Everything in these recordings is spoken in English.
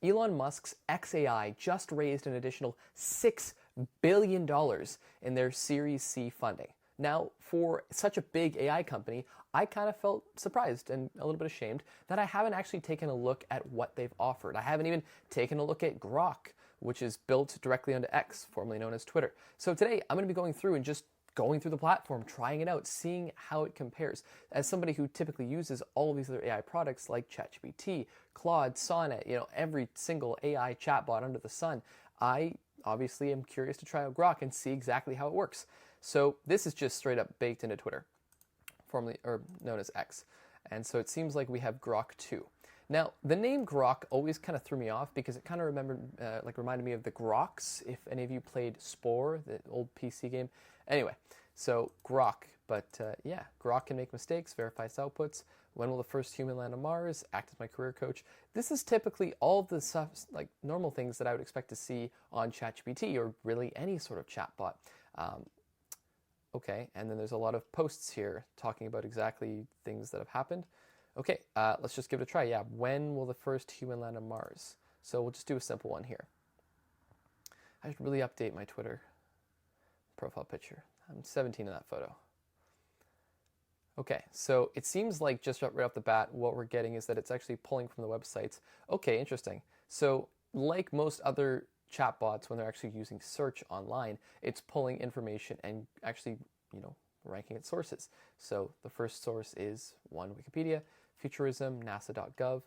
Elon Musk's XAI just raised an additional $6 billion in their Series C funding. Now, for such a big AI company, I kind of felt surprised and a little bit ashamed that I haven't actually taken a look at what they've offered. I haven't even taken a look at Grok, which is built directly onto X, formerly known as Twitter. So today, I'm going to be going through and just going through the platform, trying it out, seeing how it compares. As somebody who typically uses all of these other AI products like ChatGPT, Claude, Sonnet, every single AI chatbot under the sun, I obviously am curious to try out Grok and see exactly how it works. So this is just straight up baked into Twitter, formerly or known as X. And so it seems like we have Grok 2. Now, the name Grok always kind of threw me off because it kind of reminded me of the Groks, if any of you played Spore, the old PC game. Anyway, so Grok, but yeah, Grok can make mistakes, verify its outputs. When will the first human land on Mars? Act as my career coach. This is typically all of the stuff, like normal things that I would expect to see on ChatGPT or really any sort of chatbot. Okay, and then there's a lot of posts here talking about exactly things that have happened. Okay, let's just give it a try. Yeah, when will the first human land on Mars? So we'll just do a simple one here. I should really update my Twitter profile picture. I'm 17 in that photo. Okay, so it seems like just right off the bat, what we're getting is that it's actually pulling from the websites. Okay, interesting. So like most other chatbots, when they're actually using search online, it's pulling information and actually, ranking its sources. So the first source is one, Wikipedia, Futurism, NASA.gov,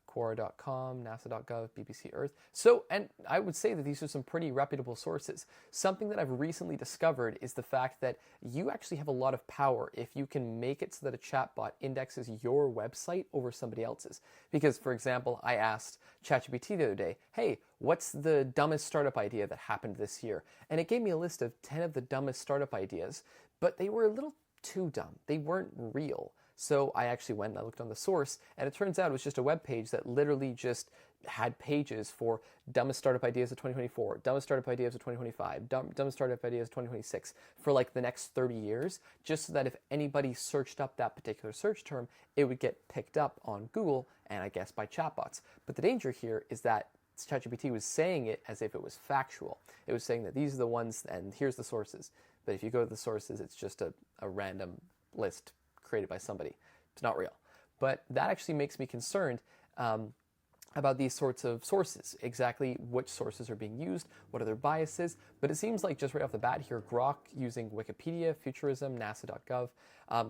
Quora.com, NASA.gov, BBC Earth. So, and I would say that these are some pretty reputable sources. Something that I've recently discovered is the fact that you actually have a lot of power if you can make it so that a chatbot indexes your website over somebody else's. Because, for example, I asked ChatGPT the other day, hey, what's the dumbest startup idea that happened this year? And it gave me a list of 10 of the dumbest startup ideas, but they were a little too dumb. They weren't real. So I actually went and I looked on the source, and it turns out it was just a web page that literally just had pages for dumbest startup ideas of 2024, dumbest startup ideas of 2025, dumbest startup ideas of 2026 for like the next 30 years, just so that if anybody searched up that particular search term, it would get picked up on Google and I guess by chatbots. But the danger here is that ChatGPT was saying it as if it was factual. It was saying that these are the ones and here's the sources. But if you go to the sources, it's just a random list created by somebody. It's not real. But that actually makes me concerned about these sorts of sources, exactly which sources are being used, what are their biases. But it seems like just right off the bat here, Grok using Wikipedia, Futurism, NASA.gov,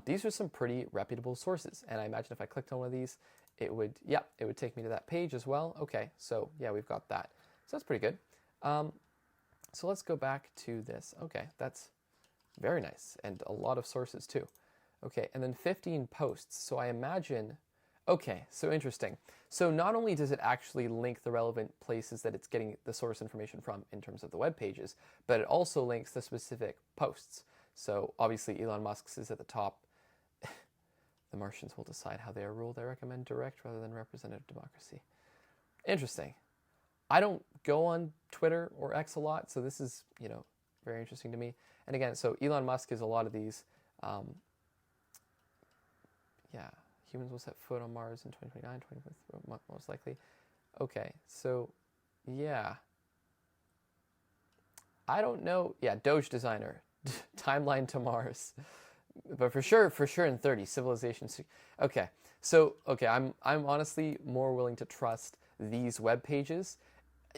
these are some pretty reputable sources. And I imagine if I clicked on one of these, it would take me to that page as well. Okay, so yeah, we've got that. So that's pretty good. So let's go back to this. Okay, that's very nice. And a lot of sources too. Okay, and then 15 posts. So I imagine, okay, so interesting. So not only does it actually link the relevant places that it's getting the source information from in terms of the web pages, but it also links the specific posts. So obviously Elon Musk's is at the top. The Martians will decide how they are ruled. I recommend direct rather than representative democracy. Interesting. I don't go on Twitter or X a lot, so this is, very interesting to me. And again, so Elon Musk is a lot of these. Yeah, humans will set foot on Mars in 2029, 2023, most likely. Okay, so yeah. I don't know. Yeah, Doge designer, timeline to Mars. But for sure in 30, civilization. Okay, so, I'm honestly more willing to trust these web pages.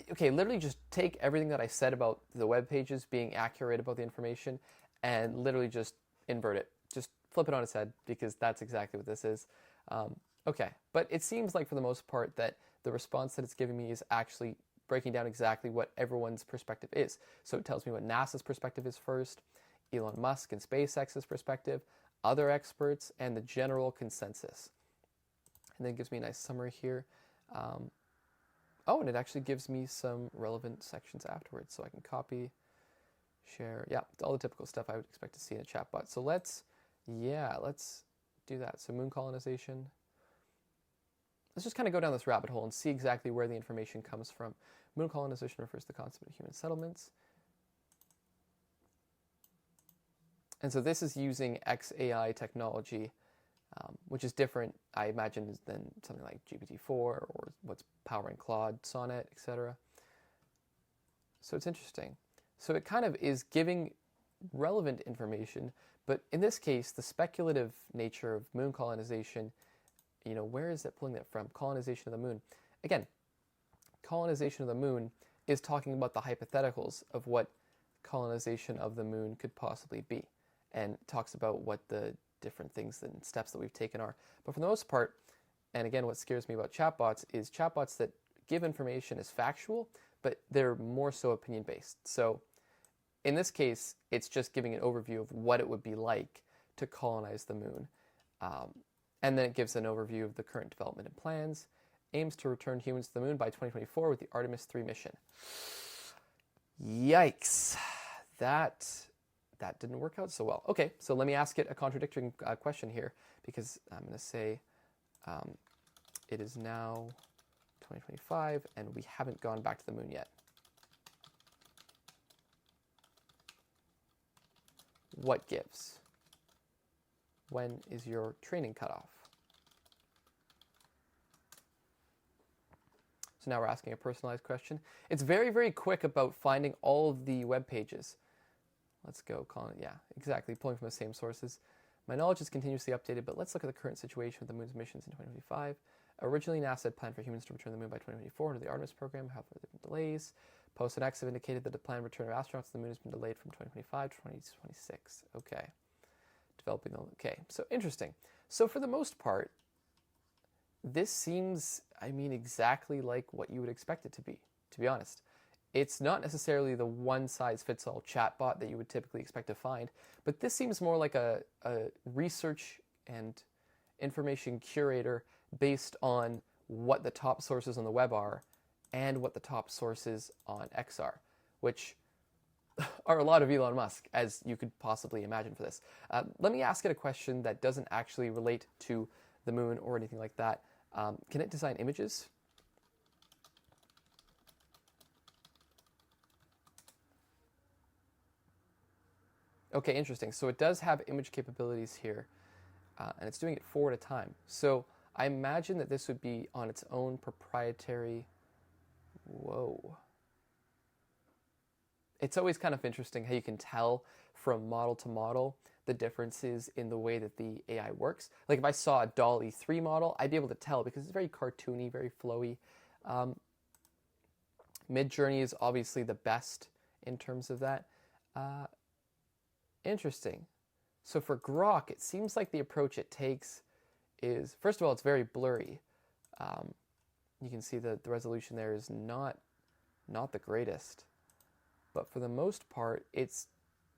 Okay, literally just take everything that I said about the web pages being accurate about the information and literally just invert it. Just flip it on its head, because that's exactly what this is. Okay, but it seems like for the most part that the response that it's giving me is actually breaking down exactly what everyone's perspective is. So it tells me what NASA's perspective is first, Elon Musk and SpaceX's perspective, other experts, and the general consensus. And then it gives me a nice summary here. And it actually gives me some relevant sections afterwards, so I can copy, share. Yeah, all the typical stuff I would expect to see in a chatbot. So let's do that. So moon colonization. Let's just kind of go down this rabbit hole and see exactly where the information comes from. Moon colonization refers to the concept of human settlements. And so this is using XAI technology which is different, I imagine, than something like GPT-4 or what's powering Claude, Sonnet, etc. So it's interesting. So it kind of is giving relevant information, but in this case, the speculative nature of moon colonization, where is it pulling that from? Colonization of the moon. Again, colonization of the moon is talking about the hypotheticals of what colonization of the moon could possibly be, and talks about what the different things and steps that we've taken are. But for the most part, and again, what scares me about chatbots is chatbots that give information as factual, but they're more so opinion-based. So in this case, it's just giving an overview of what it would be like to colonize the moon. And then it gives an overview of the current development and plans, aims to return humans to the moon by 2024 with the Artemis 3 mission. Yikes. That didn't work out so well. Okay, so let me ask it a contradictory question here, because I'm going to say it is now 2025 and we haven't gone back to the moon yet. What gives? When is your training cutoff? So now we're asking a personalized question. It's very, very quick about finding all of the web pages. Let's go, Colin. Yeah, exactly, pulling from the same sources. My knowledge is continuously updated, but let's look at the current situation with the moon's missions in 2025. Originally, NASA had planned for humans to return to the moon by 2024 under the Artemis program. However, there have been delays. Post and X have indicated that the planned return of astronauts to the moon has been delayed from 2025 to 2026. Okay. Developing. Okay, so interesting. So for the most part, this seems, exactly like what you would expect it to be honest. It's not necessarily the one-size-fits-all chatbot that you would typically expect to find, but this seems more like a research and information curator based on what the top sources on the web are and what the top sources on X are, which are a lot of Elon Musk, as you could possibly imagine for this. Let me ask it a question that doesn't actually relate to the moon or anything like that. Can it design images? Okay, interesting. So it does have image capabilities here, and it's doing it 4 at a time. So I imagine that this would be on its own proprietary... Whoa. It's always kind of interesting how you can tell from model to model the differences in the way that the AI works. Like if I saw a DALL-E 3 model, I'd be able to tell because it's very cartoony, very flowy. Midjourney is obviously the best in terms of that. Interesting. So for Grok, it seems like the approach it takes is, first of all, it's very blurry. You can see that the resolution there is not the greatest. But for the most part, it's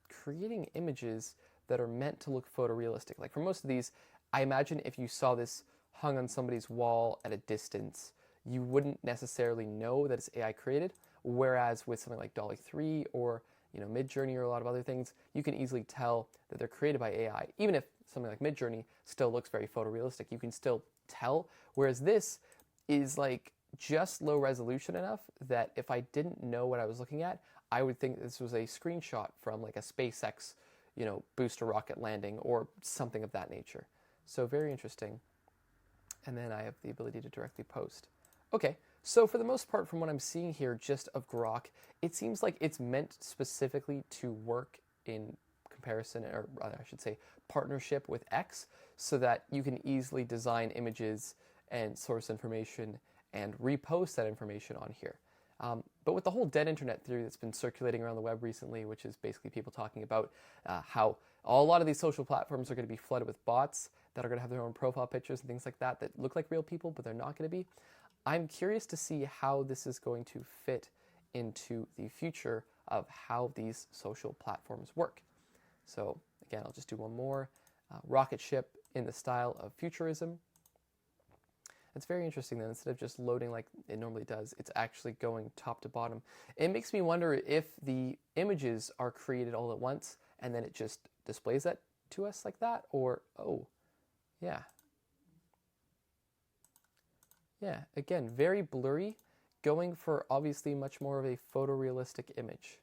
creating images that are meant to look photorealistic. Like for most of these, I imagine if you saw this hung on somebody's wall at a distance, you wouldn't necessarily know that it's AI created. Whereas with something like DALL-E 3 or Midjourney or a lot of other things, you can easily tell that they're created by AI. Even if something like Midjourney still looks very photorealistic, you can still tell. Whereas this is like just low resolution enough that if I didn't know what I was looking at, I would think this was a screenshot from like a SpaceX, booster rocket landing or something of that nature. So very interesting. And then I have the ability to directly post. Okay, so for the most part, from what I'm seeing here just of Grok, it seems like it's meant specifically to work in comparison, or rather I should say partnership with X, so that you can easily design images and source information and repost that information on here. But with the whole dead internet theory that's been circulating around the web recently, which is basically people talking about how a lot of these social platforms are going to be flooded with bots that are going to have their own profile pictures and things like that that look like real people, but they're not going to be. I'm curious to see how this is going to fit into the future of how these social platforms work. So again, I'll just do one more. Rocket ship in the style of futurism. It's very interesting that instead of just loading like it normally does, it's actually going top to bottom. It makes me wonder if the images are created all at once and then it just displays that to us like that, or, oh, yeah. Yeah, again, very blurry, going for obviously much more of a photorealistic image.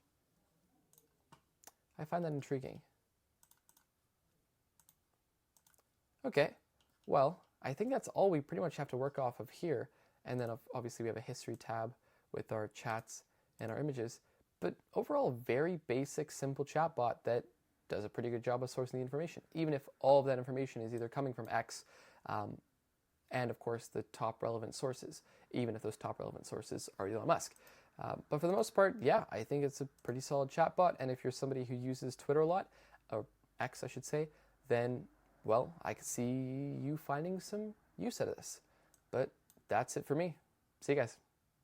I find that intriguing. Okay, well, I think that's all we pretty much have to work off of here. And then obviously we have a history tab with our chats and our images. But overall, very basic, simple chatbot that does a pretty good job of sourcing the information, even if all of that information is either coming from X and, of course, the top relevant sources, even if those top relevant sources are Elon Musk. But for the most part, yeah, I think it's a pretty solid chatbot. And if you're somebody who uses Twitter a lot, or X, I should say, then, well, I could see you finding some use out of this. But that's it for me. See you guys.